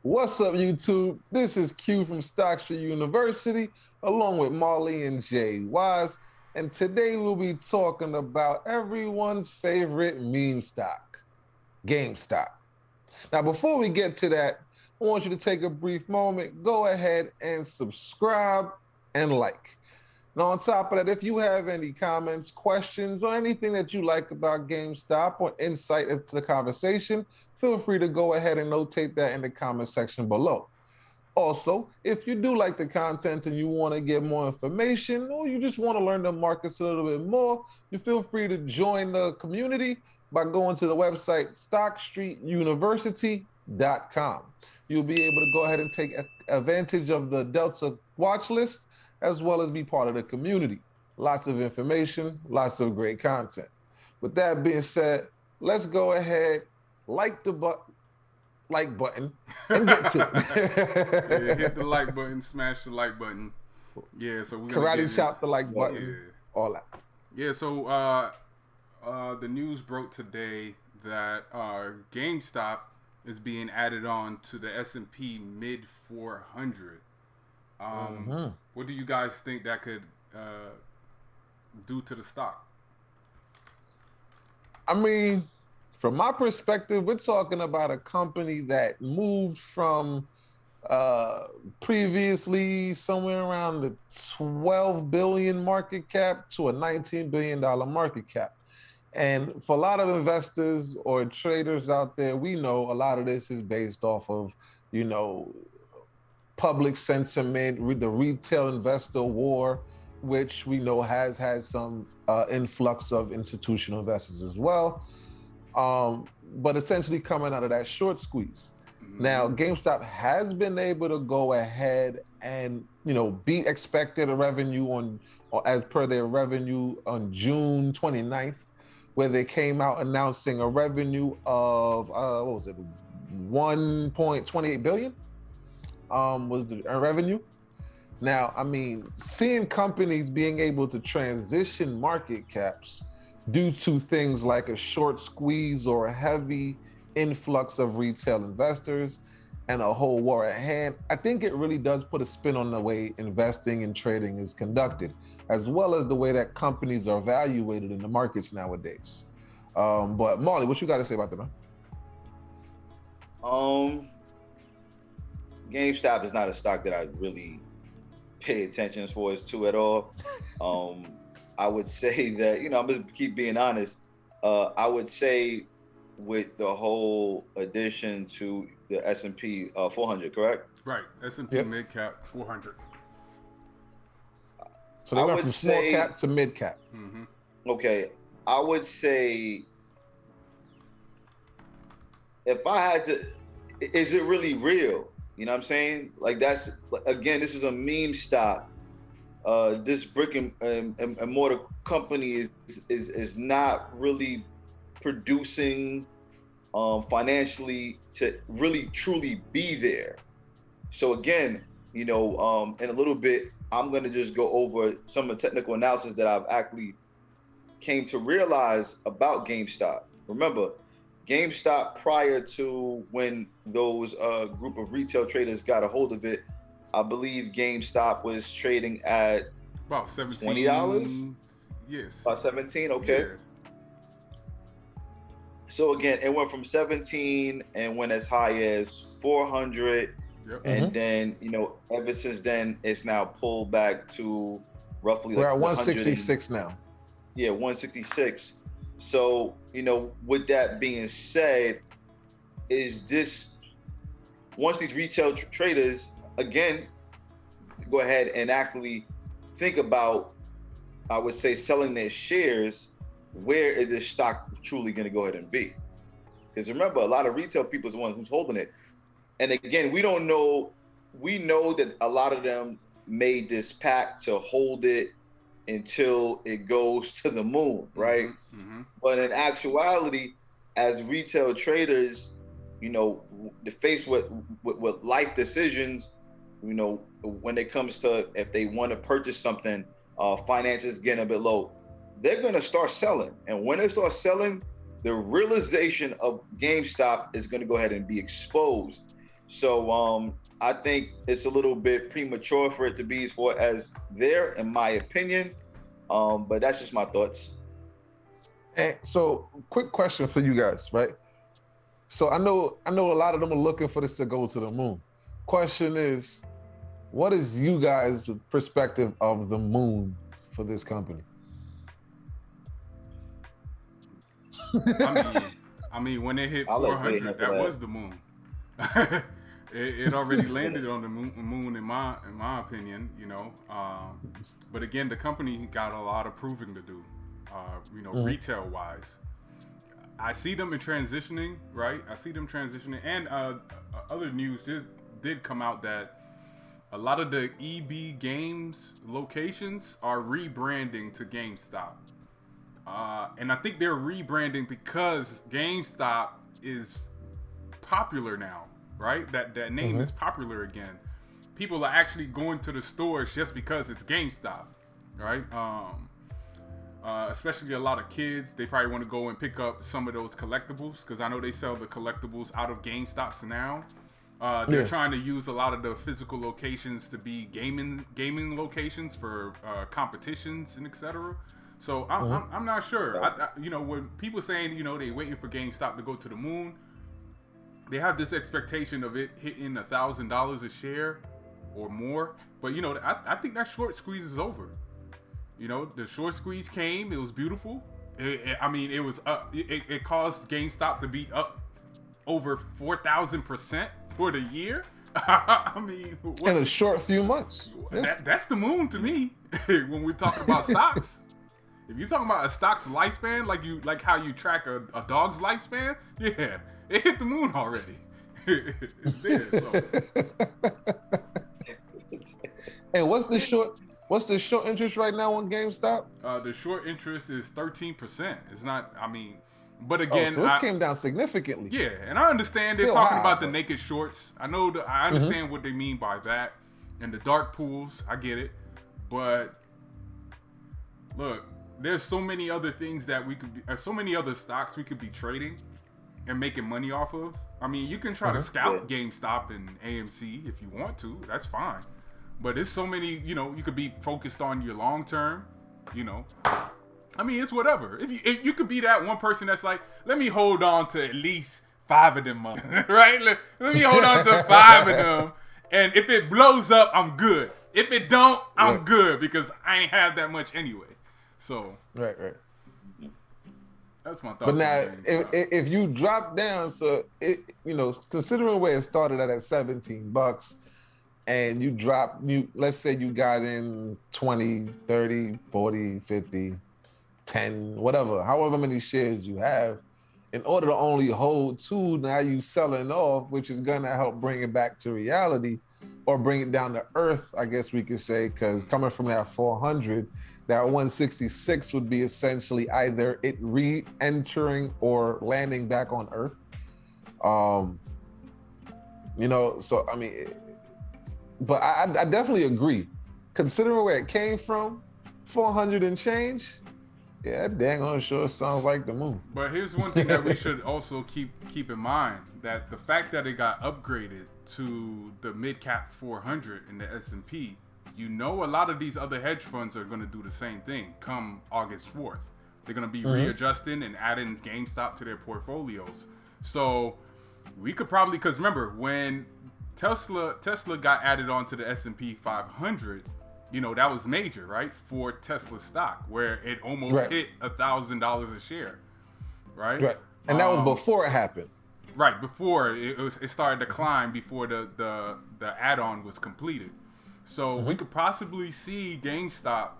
What's up, YouTube? This is Q from Stock Street University, along with Marley and Jay Wise. And today we'll be talking about everyone's favorite meme stock, GameStop. Now, before we get to that, I want you to take a brief moment, go ahead and subscribe and like. Now, on top of that, if you have any comments, questions, or anything that you like about GameStop or insight into the conversation, feel free to go ahead and notate that in the comment section below. Also, if you do like the content and you want to get more information, or you just want to learn the markets a little bit more, you feel free to join the community by going to the website stockstreetuniversity.com. You'll be able to go ahead and take advantage of the Delta watch list, as well as be part of the community. Lots of information, lots of great content. With that being said, let's go ahead, like button, and get to it. Yeah, hit the like button, smash the like button. Yeah, so we're gonna karate chop the like button, all that. Yeah, so the news broke today that GameStop is being added on to the S&P Mid 400. What do you guys think that could do to the stock? I mean, from my perspective, we're talking about a company that moved from previously somewhere around the 12 billion market cap to a $19 billion market cap. And for a lot of investors or traders out there, we know a lot of this is based off of, public sentiment, the retail investor war, which we know has had some influx of institutional investors as well. But essentially coming out of that short squeeze. Now, GameStop has been able to go ahead and, beat expected revenue as per their revenue on June 29th, where they came out announcing a revenue of, $1.28 billion was the revenue. Now, I mean, seeing companies being able to transition market caps due to things like a short squeeze or a heavy influx of retail investors and a whole war at hand, I think it really does put a spin on the way investing and trading is conducted, as well as the way that companies are evaluated in the markets nowadays. But Marley, what you got to say about that, man? GameStop is not a stock that I really pay attention to at all. I would say that, I'm gonna keep being honest. I would say with the whole addition to the S&P 400, correct? Right, S&P MidCap 400. So they went from small cap to mid cap. Mm-hmm. Okay, I would say, if I had to, is it really real? You know what I'm saying? Like, that's, again, this is a meme stock. This brick and mortar company is not really producing financially to really truly be there. So again, in a little bit, I'm gonna just go over some of the technical analysis that I've actually came to realize about GameStop. Remember, GameStop, prior to when those group of retail traders got a hold of it, I believe GameStop was trading at about $17. $20. Yes. About 17, okay. Yeah. So again, it went from 17 and went as high as 400. Yep. And then, ever since then, it's now pulled back to roughly We're like at 166 now. Yeah, 166. So, with that being said, is this, once these retail traders, again, go ahead and actually think about, I would say, selling their shares, where is this stock truly going to go ahead and be? Because remember, a lot of retail people is the one who's holding it. And again, we don't know, we know that a lot of them made this pact to hold it until it goes to the moon, right? Mm-hmm. But in actuality, as retail traders, faced with life decisions, when it comes to if they want to purchase something, finances getting a bit low, they're going to start selling. And when they start selling, the realization of GameStop is going to go ahead and be exposed. So I think it's a little bit premature for it to be as there, in my opinion. But that's just my thoughts. And so, quick question for you guys, right? So I know a lot of them are looking for this to go to the moon. Question is, what is you guys' perspective of the moon for this company? I mean, when it hit 400, that was the moon. It already landed on the moon in my opinion, you know. But again, the company got a lot of proving to do, retail wise. I see them in transitioning, right? I see them transitioning, and other news did come out that a lot of the EB Games locations are rebranding to GameStop. And I think they're rebranding because GameStop is popular now, right? That name is popular again. People are actually going to the stores just because it's GameStop, right? Especially a lot of kids, they probably want to go and pick up some of those collectibles because I know they sell the collectibles out of GameStops now. They're trying to use a lot of the physical locations to be gaming locations for competitions and etc. So I'm not sure. When people saying they waiting for GameStop to go to the moon, they have this expectation of it hitting $1,000 a share or more. But I think that short squeeze is over. The short squeeze came. It was beautiful. It was up. It caused GameStop to be up over 4,000% for the year. In a short few months. That's the moon to me. When we're talking about stocks, if you're talking about a stock's lifespan, like how you track a dog's lifespan, yeah, it hit the moon already. It's there. So. And what's the short interest right now on GameStop? The short interest is 13%. It's not. But again, so it came down significantly. Yeah, and I understand they're talking about the naked shorts. I understand what they mean by that, and the dark pools. I get it, but look, there's so many other things that so many other stocks we could be trading and making money off of. You can try to scout GameStop and AMC if you want to. That's fine, but there's so many. You could be focused on your long term. It's whatever. If you could be that one person that's like, let me hold on to at least 5 of them, right? Let me hold on to 5 of them, and if it blows up, I'm good. If it don't, I'm good because I ain't have that much anyway. So right. That's my thought. But now, if you drop down, considering where it started at $17, and you drop, let's say you got in 20, 30, 40, 50. 10, whatever, however many shares you have, in order to only hold 2, now you selling off, which is going to help bring it back to reality or bring it down to earth, I guess we could say, because coming from that 400, that 166 would be essentially either it re-entering or landing back on earth. But I definitely agree. Considering where it came from, 400 and change, yeah, that dang on sure sounds like the moon. But here's one thing that we should also keep in mind, that the fact that it got upgraded to the MidCap 400 in the S&P, a lot of these other hedge funds are going to do the same thing come August 4th. They're going to be readjusting and adding GameStop to their portfolios. So we could probably, because remember, when Tesla got added onto the S&P 500, that was major, right? For Tesla stock, where it almost hit $1,000 a share, right? Right, and that was before it happened. Right, before it started to climb, before the add-on was completed. So we could possibly see GameStop,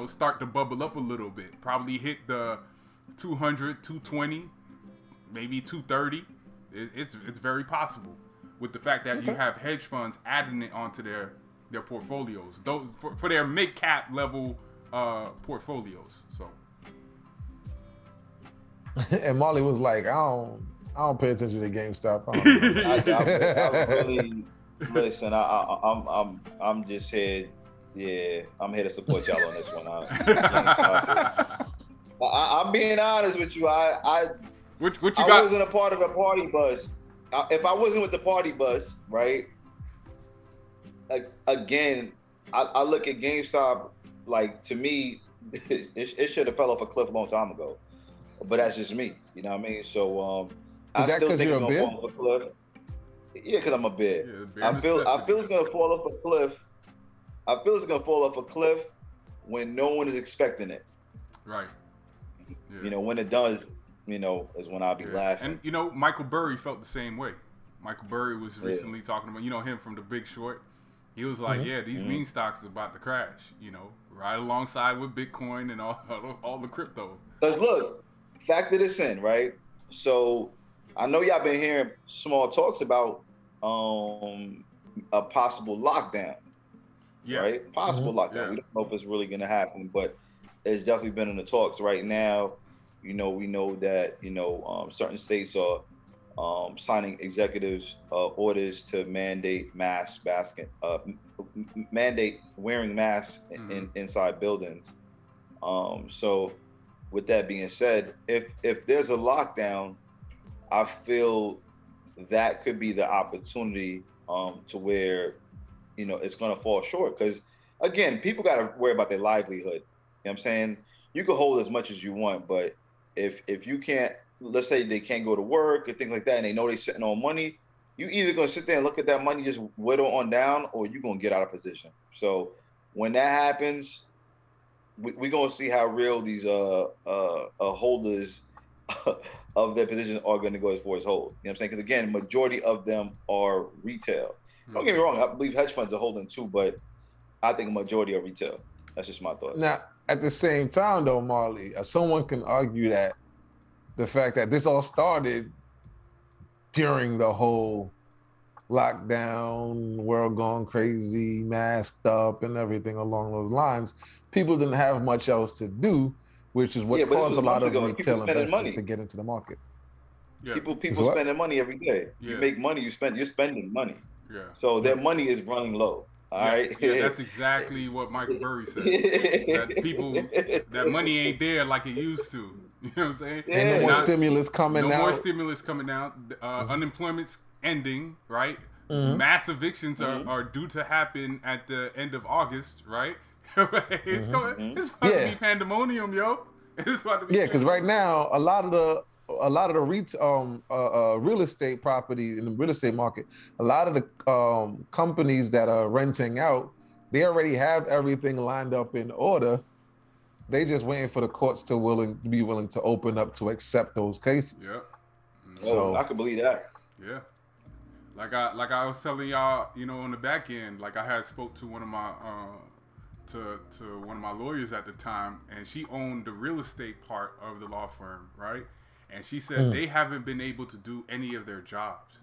start to bubble up a little bit. Probably hit the 200, 220, maybe 230. It's very possible with the fact that you have hedge funds adding it onto their portfolios, those for their mid-cap level portfolios. So, and Molly was like, I don't pay attention to GameStop. I really listen. I'm just here. Yeah, I'm here to support y'all on this one. I'm being honest with you. What you got? I wasn't a part of the party bus. if I wasn't with the party bus, right? Again, I look at GameStop like, to me, it should have fell off a cliff a long time ago. But that's just me. You know what I mean? So Is that still because think you're it's a gonna bear? fall off a cliff. Yeah, because I'm a bear. Yeah, I feel it's gonna fall off a cliff. I feel it's gonna fall off a cliff when no one is expecting it. Right. Yeah. You know, when it does, you know, is when I'll be laughing. And you know, Michael Burry felt the same way. Michael Burry was recently talking about, you know, him from The Big Short. He was like, these meme stocks is about to crash, you know, right alongside with Bitcoin and all the crypto. Because look, factor this in, right? So I know y'all been hearing small talks about a possible lockdown. Yeah. Right? Possible lockdown. Yeah. We don't know if it's really gonna happen, but it's definitely been in the talks right now. You know, we know that, you know, certain states are signing executives orders to mandate mandate wearing masks inside buildings. So with that being said, if there's a lockdown, I feel that could be the opportunity to where, you know, it's gonna fall short. Because again, people gotta worry about their livelihood. You know what I'm saying? You can hold as much as you want, but if you can't, let's say they can't go to work and things like that, and they know they're sitting on money, you either gonna sit there and look at that money just whittle on down, or you're gonna get out of position. So when that happens, we're gonna see how real these holders of their position are gonna go as far as hold. You know what I'm saying? Because again, majority of them are retail. Don't get me wrong, I believe hedge funds are holding too, but I think a majority are retail. That's just my thought. Now, at the same time though, Marley, someone can argue that the fact that this all started during the whole lockdown, world gone crazy, masked up and everything along those lines, people didn't have much else to do, which is what caused a lot of retail investors to get into the market. Yeah. People spending money every day. Yeah. You make money, you're spending money. Yeah. So their money is running low. All right. Yeah, that's exactly what Michael Burry said. That money ain't there like it used to. You know what I'm saying? Yeah. And no more stimulus coming out. No more stimulus coming out. Unemployment's ending, right? Mass evictions are due to happen at the end of August, right? It's about to be pandemonium, yo. It's about to be because right now a lot of the real estate property in the real estate market, a lot of the companies that are renting out, they already have everything lined up in order. They just waiting for the courts to be willing to open up to accept those cases. Yep. So I could believe that. Yeah. Like I was telling y'all, you know, on the back end, like I had spoke to one of my to one of my lawyers at the time, and she owned the real estate part of the law firm, right? And she said they haven't been able to do any of their jobs.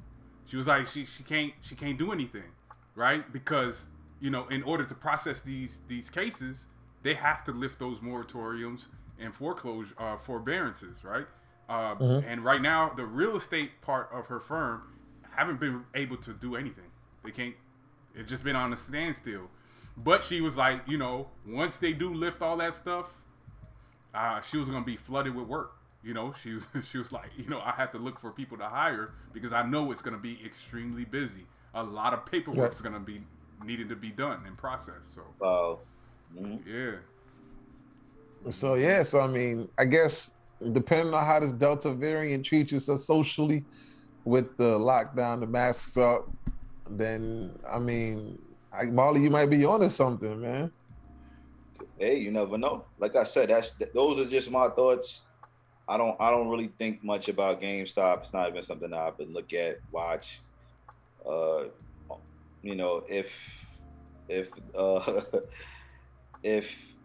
She was like, she can't do anything, right? Because, you know, in order to process these cases, they have to lift those moratoriums and foreclosure forbearances, right? And right now, the real estate part of her firm haven't been able to do anything. They can't. It's just been on a standstill. But she was like, you know, once they do lift all that stuff, she was gonna be flooded with work. You know, she was like, you know, I have to look for people to hire because I know it's gonna be extremely busy. A lot of paperwork is gonna be needed to be done and processed. So, So I mean, I guess depending on how this Delta variant treats us socially, with the lockdown, the masks up, then I mean, Marley, you might be onto something, man. Hey, you never know. Like I said, those are just my thoughts. I don't really think much about GameStop. It's not even something I've been look at, watch. You know, if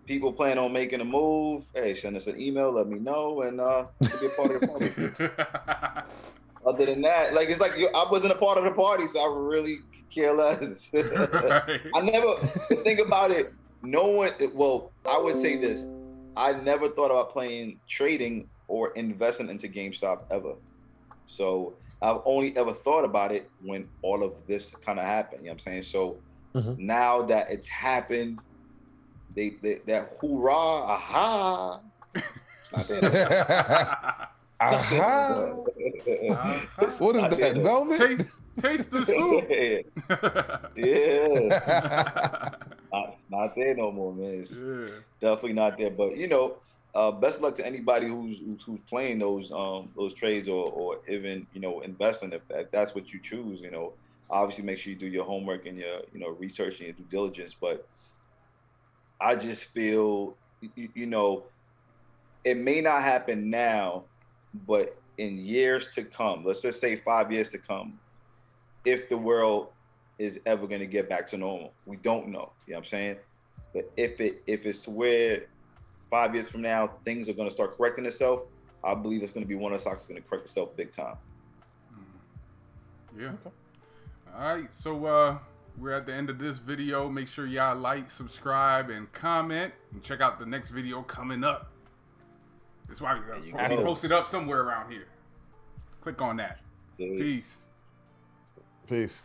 people plan on making a move, hey, send us an email, let me know, and be a part of the party. Other than that, like, it's like I wasn't a part of the party, so I really care less. Right. The thing about it, I would say this. I never thought about trading or investing into GameStop ever. So I've only ever thought about it when all of this kind of happened. You know what I'm saying? So now that it's happened, that hoorah, aha. Not there. Aha. What is Not there, that, though. velvet? Taste the soup. Yeah. Not there no more, man. It's definitely not there. But best luck to anybody who's playing those trades or even investing if that's what you choose. Obviously make sure you do your homework and your research and your due diligence. But I just feel it may not happen now, but in years to come, let's just say 5 years to come, if the world is ever going to get back to normal, we don't know. You know what I'm saying? But if it's to where 5 years from now things are going to start correcting itself, I believe it's going to be one of the stocks that's going to correct itself big time. Yeah. Okay. All right. So we're at the end of this video. Make sure y'all like, subscribe, and comment, and check out the next video coming up. That's why I'll be posted up somewhere around here. Click on that. Peace. Peace.